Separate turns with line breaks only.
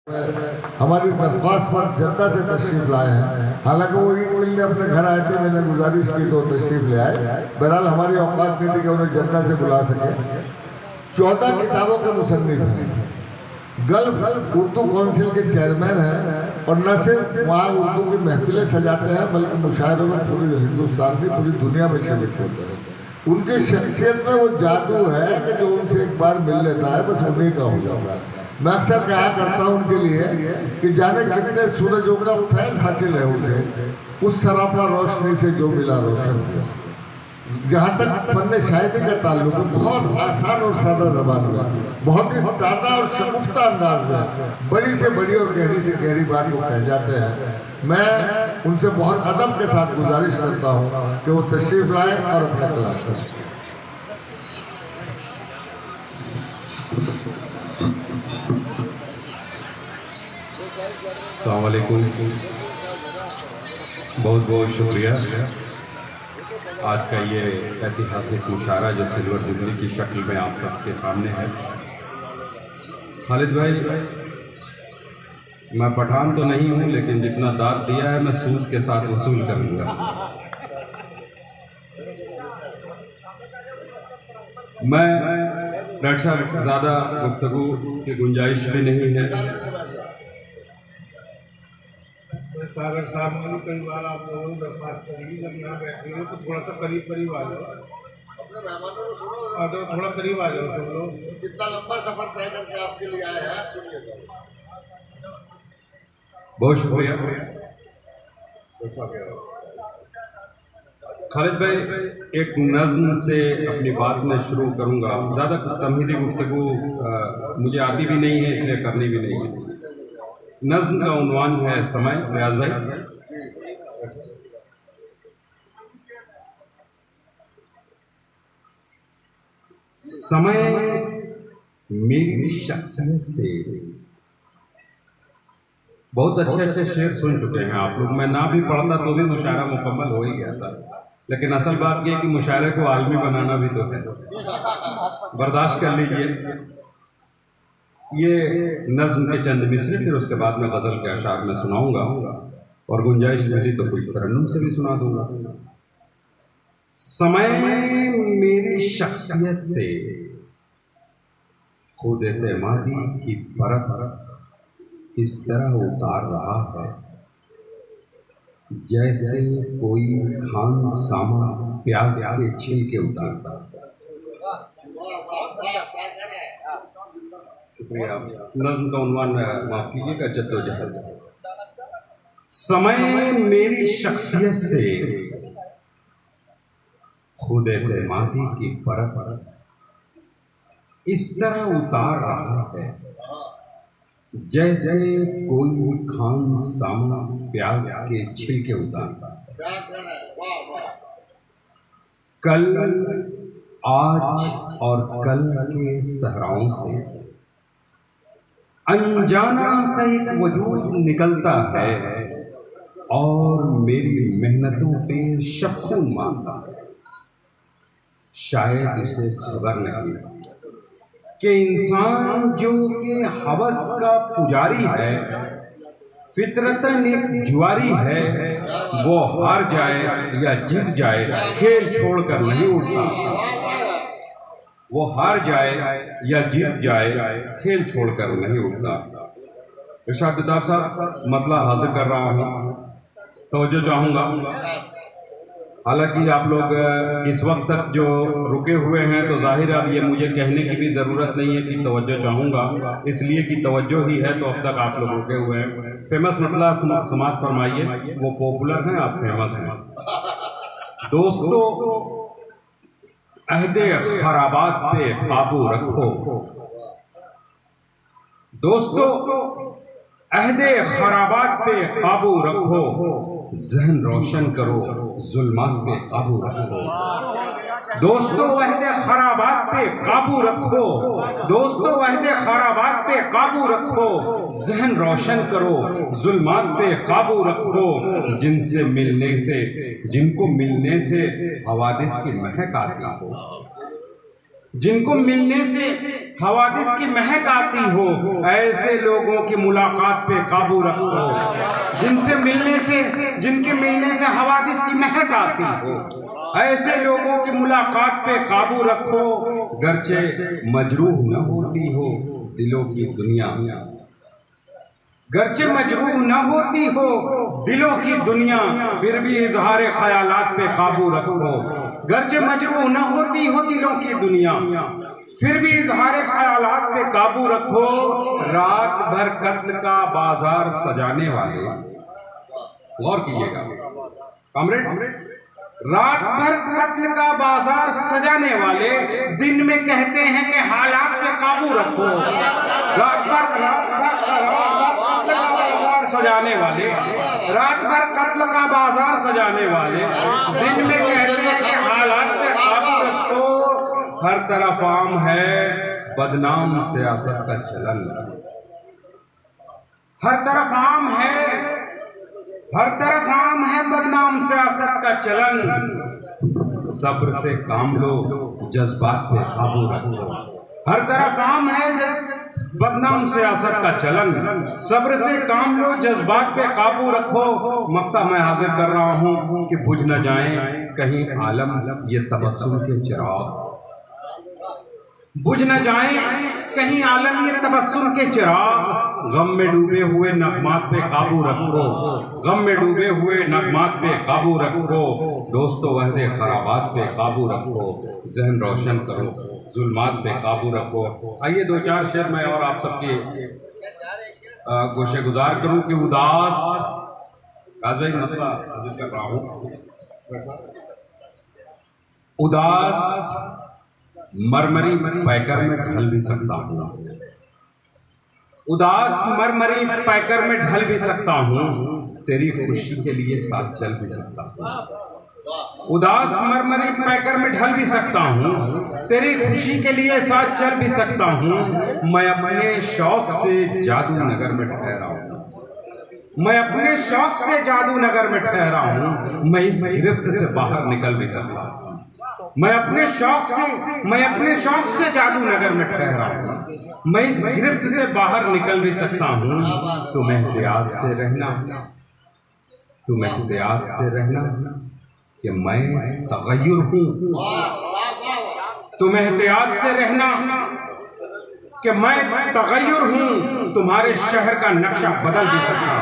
हमारी दरख्वास्त पर जनता से तशरीफ लाए हैं। हालांकि वो ईद मिलने अपने घर आए थे, मैंने गुजारिश की तो तशरीफ ले आए। बहरहाल हमारी औकात नहीं थी कि उन्हें जनता से बुला सके। 14 किताबों के मुसन्निफ हैं, गल्फ उर्दू काउंसिल के चेयरमैन हैं और न सिर्फ वहाँ उर्दू की महफिलें सजाते हैं बल्कि मुशायरों में पूरे हिंदुस्तान की पूरी दुनिया में शरीक होते हैं। उनकी शख्सियत में वो जादू है कि जो उनसे एक बार मिल लेता है बस उन्हीं का हो जाता है। मैं अक्सर कहा करता हूँ उनके लिए कि जाने कितने सूरजों का फैज़ हासिल है उसे, उस सरापा रोशनी से जो मिला रोशन हुआ। जहाँ तक फन शायरी का ताल्लुक है, बहुत आसान और सादा जबान में, बहुत ही सादा और शगुफ्ता अंदाज में बड़ी से बड़ी और गहरी से गहरी बात को कह जाते हैं। मैं उनसे बहुत अदब के साथ गुजारिश करता हूँ कि वो तशरीफ लाए और अपने कलाम से।
अस्सलाम वालेकुम, बहुत बहुत शुक्रिया। आज का ये ऐतिहासिक मुशायरा जो सिल्वर जुबली की शक्ल में आप सबके सामने है। खालिद भाई, मैं पठान तो नहीं हूँ, लेकिन जितना दाद दिया है मैं सूद के साथ वसूल करूँगा। मैं डॉक्टर साहब, ज़्यादा गुफ्तगू की गुंजाइश भी नहीं है।
सागर साहब ने भी कई बार आप लोगों ने दरख्वास्त करी, जब यहाँ बैठे हो तो थोड़ा सा करीब आ जाओ,
अपने मेहमानों को सुनो,
तो थोड़ा करीब आ जाओ सब लोग।
कितना लंबा सफर तय करके आपके लिए आए हैं, आप सुनिए।
बहुत शुक्रिया खालिद भाई। एक नज़्म से अपनी बात में शुरू करूँगा। ज़्यादा तमहीदी गुफ्तगू मुझे आती भी नहीं है, इसलिए करनी भी नहीं है। नज़्म का उन्वान है समय। रियाज भाई, समय मेरी शख्सियत से। बहुत अच्छे अच्छे शेर सुन चुके हैं आप लोग। मैं ना भी पढ़ता तो भी मुशायरा मुकम्मल हो ही गया था, लेकिन असल बात यह कि मुशायरे को आलमी बनाना भी तो है। बर्दाश्त कर लीजिए। ये नज़्म के चंद मिसरे, फिर उसके बाद मैं गज़ल के अशार में सुनाऊंगा और गुंजाइश मिली तो कुछ तरन्नुम से भी सुना दूंगा। समय मेरी शख्सियत से खुद एतमादी की परत इस तरह उतार रहा है जैसे कोई खान सामा प्याज के छिलके उतारता है। शुक्रिया। नज़्म का उन्वान माफ कीजिएगा, जद्दोजहद। समय मेरी शख्सियत से खुद एतमादी की परत इस तरह उतार रहा है जैसे कोई खान सामा प्याज के छिलके उतारता है। कल, आज और कल के सहराओं से अनजाना सा एक वजूद निकलता है और मेरी मेहनतों पे शक्खून मारता है। शायद उसे खबर नहीं कि इंसान जो कि हवस का पुजारी है, फितरतन एक जुआरी है, वो हार जाए या जीत जाए खेल छोड़कर नहीं उठता। वो हार जाए या जीत जाए खेल छोड़कर नहीं उठता। इरशाद किताब साहब, मतला हासिल कर रहा हूँ, तवज्जो चाहूँगा। हालांकि आप लोग इस वक्त तक जो रुके हुए हैं तो जाहिर अब ये मुझे कहने की भी ज़रूरत नहीं है कि तवज्जो चाहूँगा, इसलिए कि तवज्जो ही है तो अब तक आप लोग रुके हुए हैं। फेमस मतला समात फरमाइए, वो पॉपुलर हैं, आप फेमस हैं। दोस्तों, अहदे खराबात पे काबू रखो। दोस्तों, अहदे खराबात पे काबू रखो, जहन रोशन करो, जुल्मात पे काबू रखो। दोस्तों, अहदे खराबात पे काबू रखो। दोस्तों, अहदे खराबात पे काबू रखो, जहन रोशन करो, जुल्मात पे काबू रखो। जिनसे मिलने से, जिनको मिलने से हवादिस की महक आती हो, जिनको मिलने से हवादिस की महक आती हो, ऐसे लोगों की मुलाकात पे काबू रखो। जिनके मिलने से हवादिस की महक आती हो, ऐसे लोगों की मुलाकात पे काबू रखो। गर्चे मजरूह न होती हो दिलों की दुनिया, गर्चे मजरूह न होती हो दिलों की दुनिया, फिर भी इजहार ख्यालात पे काबू रखो। गर्चे मजरूह न होती हो दिलों की दुनिया, फिर भी इजहार ख्यालात पे काबू रखो। रात भर कत्ल का बाजार सजाने वाले, गौर कीजिएगा कॉमरेड, रात भर कत्ल का बाजार सजाने वाले दिन में कहते हैं कि हालात पे काबू रखो। रात भर सजाने वाले, रात भर कत्ल का बाजार सजाने वाले दिन में कहते हैं कि हालात पे काबू रखो। हर तरफ आम है बदनाम सियासत का चलन, हर तरफ आम है, हर तरफ आम है बदनाम सियासत का चलन। सब्र से काम लो जज्बात पे काबू रखो। हर तरफ आम है बदनाम सियासत का चलन, सब्र से काम लो जज्बात पे काबू रखो। मक्ता मैं हाजिर कर रहा हूँ कि बुझ न जाए कहीं आलम ये तबस्सुम के चिराग, बुझ न जाए कहीं आलम ये तबस्सुम के चिराग। गम में डूबे हुए नगमात पे काबू रखो, गम में डूबे हुए नगमात पे काबू रखो। दोस्तों वहदे खराबात पे काबू रखो, जहन रोशन करो जुल्मात पे काबू रखो। आइए दो चार शेर मैं और आप सबके गोशे गुजार करूं कि उदास भाई मसला कर रहा हूं। उदास मरमरी पैकर में ढल भी सकता हूं, उदास मरमरी पैकर में ढल भी सकता हूं, तेरी खुशी के लिए साथ चल भी सकता हूं। उदास मरमरी पैकर में ढल भी सकता हूं, तेरी खुशी के लिए साथ चल भी सकता हूं। मैं अपने शौक से जादू नगर में ठहरा हूं, मैं अपने शौक से जादू नगर में ठहरा हूं। मैं इस गिरफ्त से बाहर निकल भी सकता हूं, मैं अपने शौक से जादू नगर में ठहरा हूं। मैं इस गिरफ्त से बाहर निकल भी सकता हूं। तुम एहतियात से रहना, तुम एहतियात से रहना कि मैं तगय्युर हूं। तुम एहतियात से रहना कि मैं तगय्युर हूं। तुम्हारे शहर का नक्शा बदल भी सकता हूं,